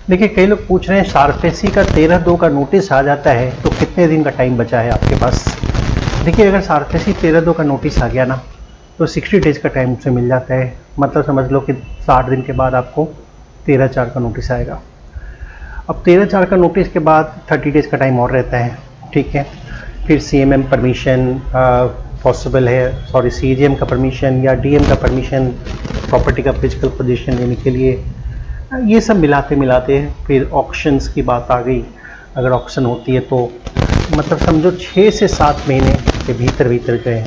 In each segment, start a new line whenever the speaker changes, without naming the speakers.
देखिए, कई लोग पूछ रहे हैं सारफेसी का 13/2 का नोटिस आ जाता है तो कितने दिन का टाइम बचा है आपके पास। देखिए, अगर सारफेसी 13/2 का नोटिस आ गया ना तो 60 डेज़ का टाइम उससे मिल जाता है। मतलब समझ लो कि 60 दिन के बाद आपको 13/4 का नोटिस आएगा। अब 13/4 का नोटिस के बाद 30 डेज़ का टाइम और रहता है, ठीक है। फिर CMM परमिशन पॉसिबल है, सॉरी CGM का परमिशन या DM का परमिशन प्रॉपर्टी का फिजिकल पोजीशन लेने के लिए। ये सब मिलाते मिलाते फिर ऑक्शंस की बात आ गई। अगर ऑक्शन होती है तो मतलब समझो 6 से 7 महीने के भीतर भीतर जो है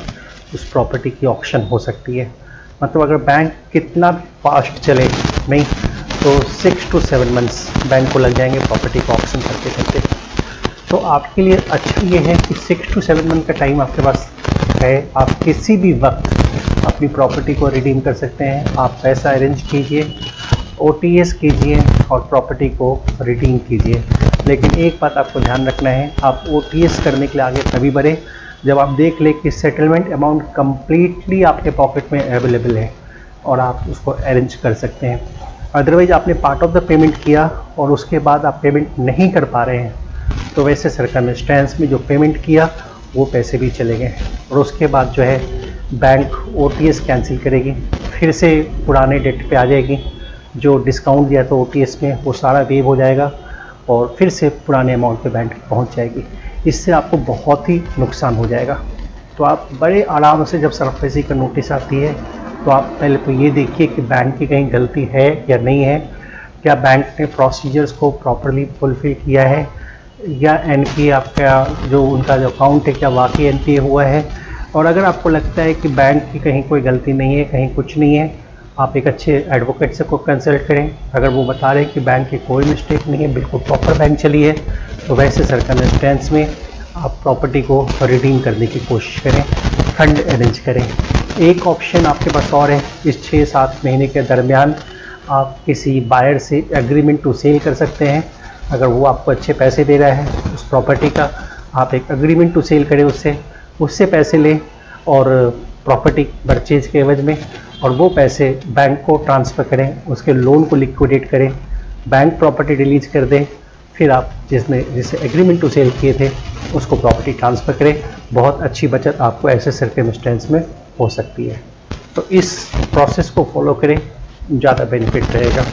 उस प्रॉपर्टी की ऑक्शन हो सकती है। मतलब अगर बैंक कितना भी फास्ट चले नहीं तो 6 to 7 मंथ्स बैंक को लग जाएंगे प्रॉपर्टी को ऑक्शन करते करते। तो आपके लिए अच्छा ये है कि 6 to 7 मंथ का टाइम आपके पास है। आप किसी भी वक्त अपनी प्रॉपर्टी को रिडीम कर सकते हैं। आप पैसा अरेंज कीजिए, OTS कीजिए और प्रॉपर्टी को रिडीम कीजिए। लेकिन एक बात आपको ध्यान रखना है, आप OTS करने के लिए आगे तभी बढ़े जब आप देख लें कि सेटलमेंट अमाउंट कम्प्लीटली आपके पॉकेट में अवेलेबल है और आप उसको अरेंज कर सकते हैं। अदरवाइज आपने पार्ट ऑफ द पेमेंट किया और उसके बाद आप पेमेंट नहीं कर पा रहे हैं तो वैसे सर्कमस्टेंस में जो पेमेंट किया वो पैसे भी चले गए और उसके बाद जो है बैंक OTS कैंसिल करेगी, फिर से पुराने डेट पे आ जाएगी। जो डिस्काउंट दिया था OTS में वो सारा वेव हो जाएगा और फिर से पुराने अमाउंट पे बैंक पहुंच जाएगी। इससे आपको बहुत ही नुकसान हो जाएगा। तो आप बड़े आराम से जब सरफेसी का नोटिस आती है तो आप पहले तो ये देखिए कि बैंक की कहीं गलती है या नहीं है, क्या बैंक ने प्रोसीजर्स को प्रॉपरली फुलफिल किया है या NPA आपका जो उनका जो अकाउंट है क्या वाकई NPA हुआ है। और अगर आपको लगता है कि बैंक की कहीं कोई गलती नहीं है, कहीं कुछ नहीं है, आप एक अच्छे एडवोकेट से को कंसल्ट करें। अगर वो बता रहे हैं कि बैंक की कोई मिस्टेक नहीं है, बिल्कुल प्रॉपर बैंक चली है, तो वैसे सर्कमस्टेंस में आप प्रॉपर्टी को रिडीम करने की कोशिश करें, फंड अरेंज करें। एक ऑप्शन आपके पास और है, इस 6-7 महीने के दरमियान आप किसी बायर से एग्रीमेंट टू सेल कर सकते हैं। अगर वो आपको अच्छे पैसे दे रहा है उस प्रॉपर्टी का, आप एक एग्रीमेंट टू सेल करें उससे पैसे लें और प्रॉपर्टी परचेज के एवज में, और वो पैसे बैंक को ट्रांसफ़र करें, उसके लोन को लिक्विडेट करें, बैंक प्रॉपर्टी रिलीज कर दें, फिर आप जिसे एग्रीमेंट टू सेल किए थे उसको प्रॉपर्टी ट्रांसफ़र करें। बहुत अच्छी बचत आपको ऐसे सर्कमस्टेंस में हो सकती है। तो इस प्रोसेस को फॉलो करें, ज़्यादा बेनिफिट रहेगा।